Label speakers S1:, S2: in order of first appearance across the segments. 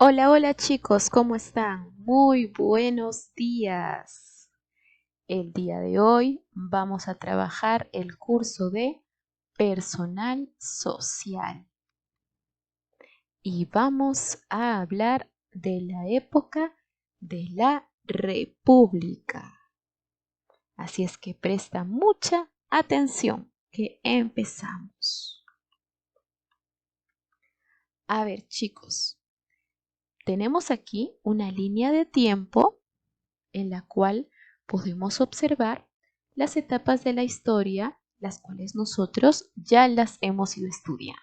S1: Hola, hola chicos, ¿cómo están? Muy buenos días. El día de hoy vamos a trabajar el curso de personal social y vamos a hablar de la época de la República. Así es que presta mucha atención que empezamos. A ver chicos, tenemos aquí una línea de tiempo en la cual podemos observar las etapas de la historia, las cuales nosotros ya las hemos ido estudiando.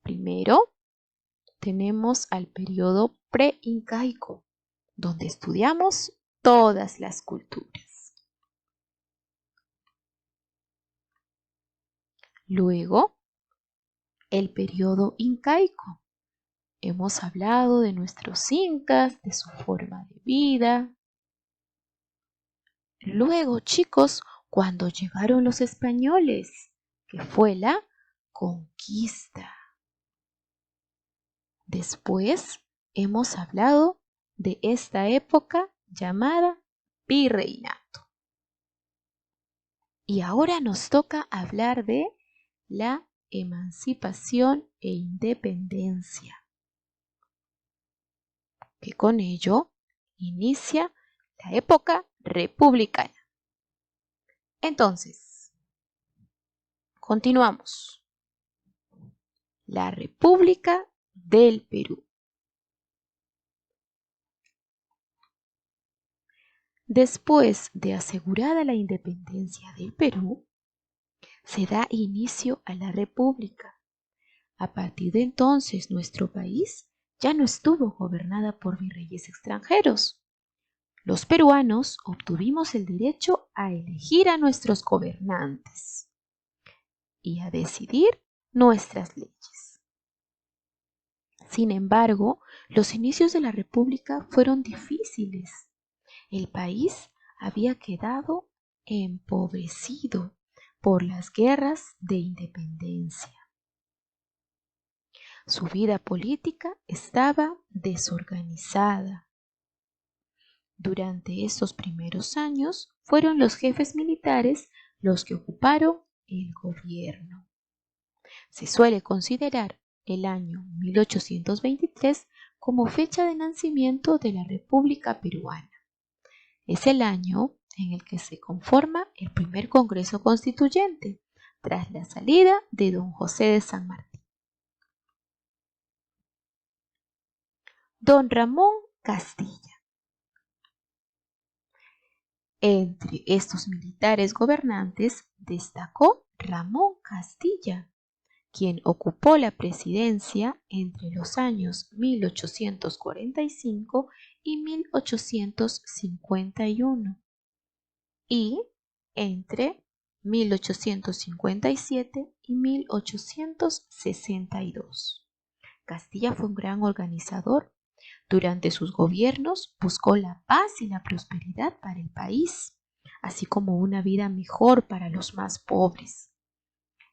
S1: Primero, tenemos al periodo pre-incaico, donde estudiamos todas las culturas. Luego, el periodo incaico. Hemos hablado de nuestros incas, de su forma de vida. Luego, chicos, cuando llegaron los españoles, que fue la conquista. Después hemos hablado de esta época llamada virreinato. Y ahora nos toca hablar de la emancipación e independencia, que con ello inicia la época republicana. Entonces, continuamos. La República del Perú. Después de asegurada la independencia del Perú, se da inicio a la República. A partir de entonces, nuestro país ya no estuvo gobernada por virreyes extranjeros. Los peruanos obtuvimos el derecho a elegir a nuestros gobernantes y a decidir nuestras leyes. Sin embargo, los inicios de la República fueron difíciles. El país había quedado empobrecido por las guerras de independencia. Su vida política estaba desorganizada. Durante estos primeros años fueron los jefes militares los que ocuparon el gobierno. Se suele considerar el año 1823 como fecha de nacimiento de la República Peruana. Es el año en el que se conforma el primer Congreso Constituyente, tras la salida de don José de San Martín. Don Ramón Castilla. Entre estos militares gobernantes destacó Ramón Castilla, quien ocupó la presidencia entre los años 1845 y 1851 y entre 1857 y 1862. Castilla fue un gran organizador. Durante sus gobiernos buscó la paz y la prosperidad para el país, así como una vida mejor para los más pobres.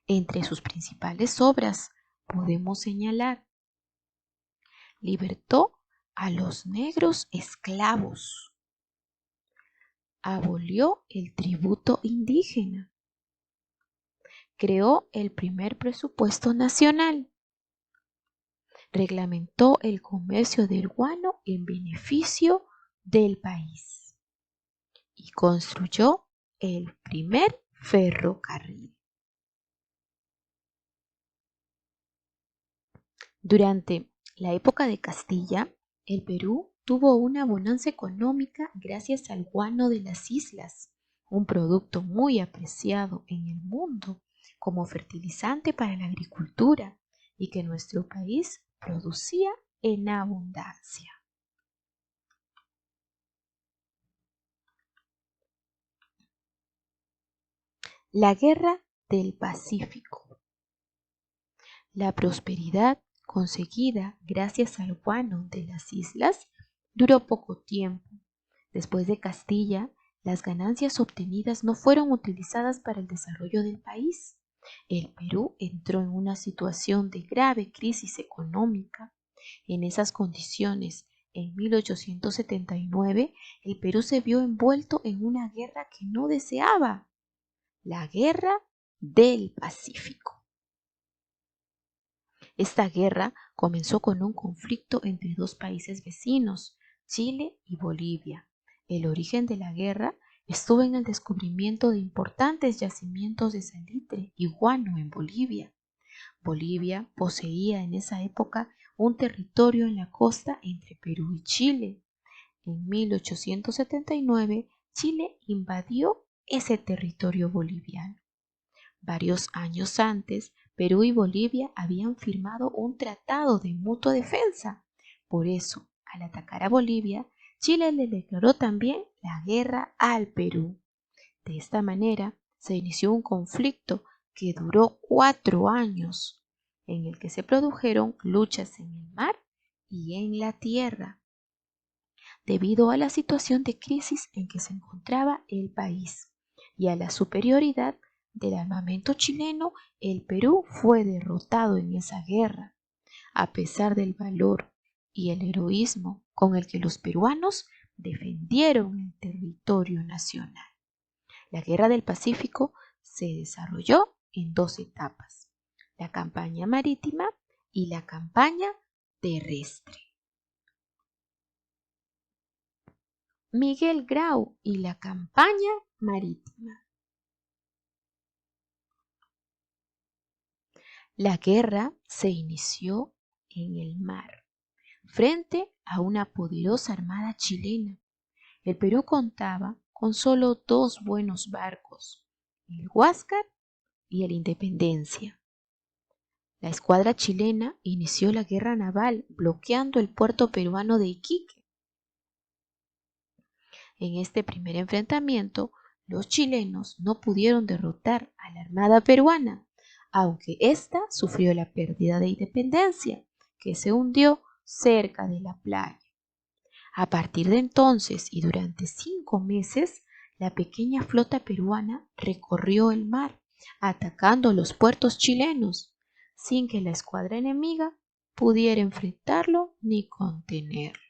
S1: Entre sus principales obras podemos señalar: libertó a los negros esclavos, abolió el tributo indígena, creó el primer presupuesto nacional, reglamentó el comercio del guano en beneficio del país y construyó el primer ferrocarril. Durante la época de Castilla, el Perú tuvo una bonanza económica gracias al guano de las islas, un producto muy apreciado en el mundo como fertilizante para la agricultura y que nuestro país producía en abundancia. La Guerra del Pacífico. La prosperidad conseguida gracias al guano de las islas duró poco tiempo. Después de Castilla, las ganancias obtenidas no fueron utilizadas para el desarrollo del país. El Perú entró en una situación de grave crisis económica En esas condiciones, en 1879, el Perú se vio envuelto en una guerra que no deseaba, la Guerra del Pacífico. Esta guerra comenzó con un conflicto entre dos países vecinos, Chile y Bolivia. El origen de la guerra estuvo en el descubrimiento de importantes yacimientos de salitre y guano en Bolivia. Bolivia poseía en esa época un territorio en la costa entre Perú y Chile. En 1879, Chile invadió ese territorio boliviano. Varios años antes, Perú y Bolivia habían firmado un tratado de mutua defensa. Por eso, al atacar a Bolivia, Chile le declaró también la guerra al Perú. De esta manera, se inició un conflicto que duró 4 años, en el que se produjeron luchas en el mar y en la tierra, debido a la situación de crisis en que se encontraba el país y a la superioridad del armamento chileno. El Perú fue derrotado en esa guerra, a pesar del valor y el heroísmo con el que los peruanos defendieron el territorio nacional. La Guerra del Pacífico se desarrolló en 2 etapas: la campaña marítima y la campaña terrestre. Miguel Grau y la campaña marítima. La guerra se inició en el mar, frente a una poderosa armada chilena. El Perú contaba con solo 2 buenos barcos, el Huáscar y el Independencia. La escuadra chilena inició la guerra naval bloqueando el puerto peruano de Iquique. En este primer enfrentamiento, los chilenos no pudieron derrotar a la armada peruana, aunque ésta sufrió la pérdida de independencia, que se hundió cerca de la playa. A partir de entonces y durante 5 meses, la pequeña flota peruana recorrió el mar, atacando los puertos chilenos, sin que la escuadra enemiga pudiera enfrentarlo ni contenerlo.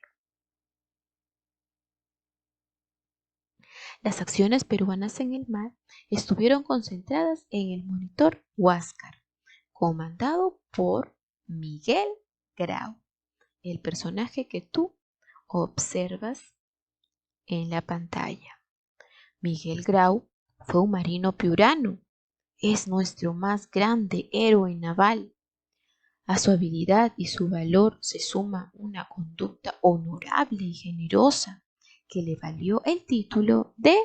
S1: Las acciones peruanas en el mar estuvieron concentradas en el monitor Huáscar, comandado por Miguel Grau, el personaje que tú observas en la pantalla. Miguel Grau fue un marino piurano, es nuestro más grande héroe naval. A su habilidad y su valor se suma una conducta honorable y generosa que le valió el título de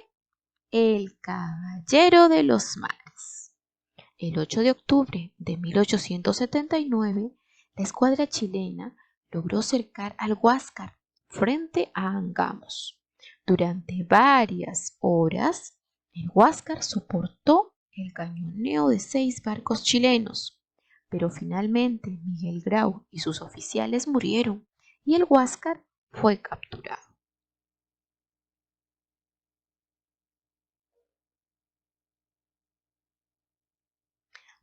S1: El Caballero de los Mares. El 8 de octubre de 1879, la escuadra chilena logró cercar al Huáscar frente a Angamos. Durante varias horas, el Huáscar soportó el cañoneo de 6 barcos chilenos, pero finalmente Miguel Grau y sus oficiales murieron y el Huáscar fue capturado.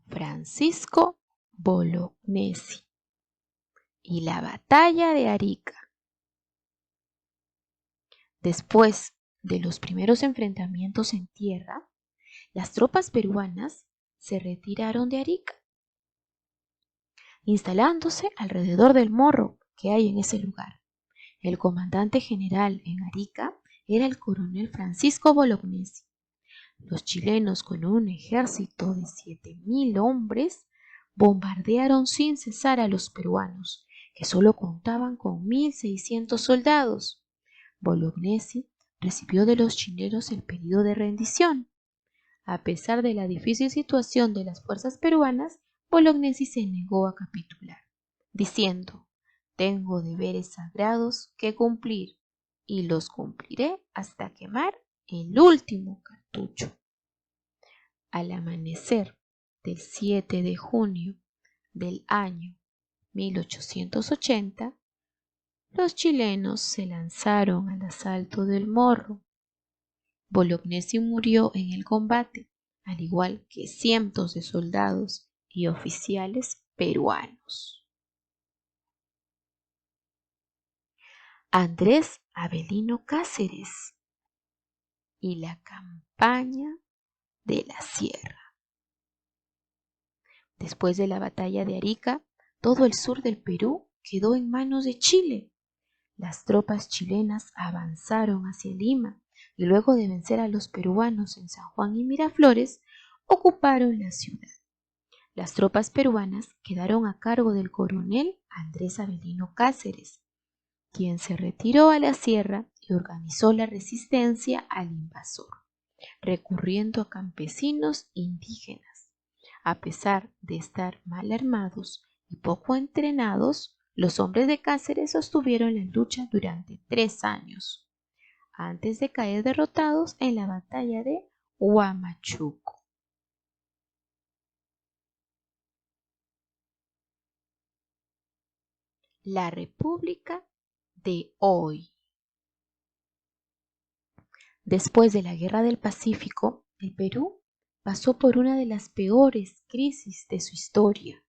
S1: Francisco Bolognesi y la batalla de Arica. Después de los primeros enfrentamientos en tierra, las tropas peruanas se retiraron de Arica, instalándose alrededor del morro que hay en ese lugar. El comandante general en Arica era el coronel Francisco Bolognesi. Los chilenos, con un ejército de 7.000 hombres, bombardearon sin cesar a los peruanos, que solo contaban con 1.600 soldados. Bolognesi recibió de los chilenos el pedido de rendición. A pesar de la difícil situación de las fuerzas peruanas, Bolognesi se negó a capitular, diciendo: «Tengo deberes sagrados que cumplir, y los cumpliré hasta quemar el último cartucho». Al amanecer del 7 de junio del año 1880, los chilenos se lanzaron al asalto del Morro. Bolognesi murió en el combate, al igual que cientos de soldados y oficiales peruanos. Andrés Avelino Cáceres y la campaña de la Sierra. Después de la batalla de Arica, todo el sur del Perú quedó en manos de Chile. Las tropas chilenas avanzaron hacia Lima y luego de vencer a los peruanos en San Juan y Miraflores, ocuparon la ciudad. Las tropas peruanas quedaron a cargo del coronel Andrés Avelino Cáceres, quien se retiró a la sierra y organizó la resistencia al invasor, recurriendo a campesinos indígenas. A pesar de estar mal armados y poco entrenados, los hombres de Cáceres sostuvieron la lucha durante 3 años, antes de caer derrotados en la batalla de Huamachuco. La República de hoy. Después de la Guerra del Pacífico, el Perú pasó por una de las peores crisis de su historia.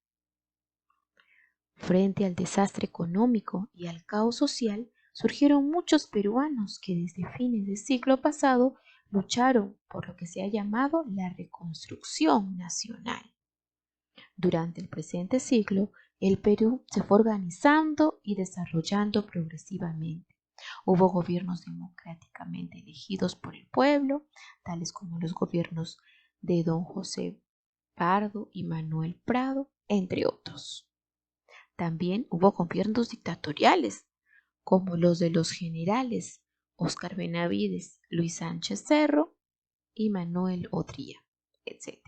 S1: Frente al desastre económico y al caos social, surgieron muchos peruanos que desde fines del siglo pasado lucharon por lo que se ha llamado la reconstrucción nacional. Durante el presente siglo, el Perú se fue organizando y desarrollando progresivamente. Hubo gobiernos democráticamente elegidos por el pueblo, tales como los gobiernos de don José Pardo y Manuel Prado, entre otros. También hubo gobiernos dictatoriales, como los de los generales Óscar Benavides, Luis Sánchez Cerro y Manuel Odría, etc.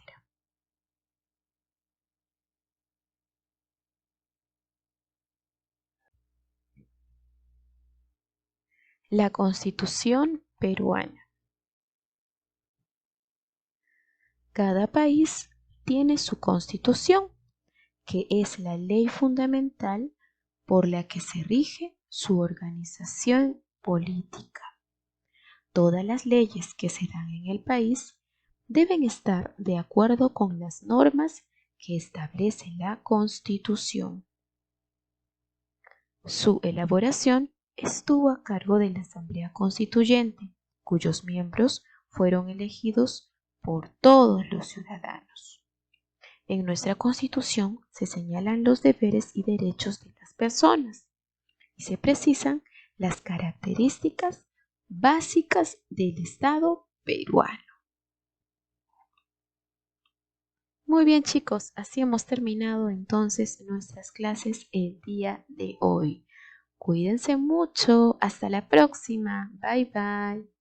S1: La Constitución peruana. Cada país tiene su constitución, que es la ley fundamental por la que se rige su organización política. Todas las leyes que se dan en el país deben estar de acuerdo con las normas que establece la Constitución. Su elaboración estuvo a cargo de la Asamblea Constituyente, cuyos miembros fueron elegidos por todos los ciudadanos. En nuestra Constitución se señalan los deberes y derechos de las personas y se precisan las características básicas del Estado peruano. Muy bien, chicos, así hemos terminado entonces nuestras clases el día de hoy. Cuídense mucho, hasta la próxima, bye bye.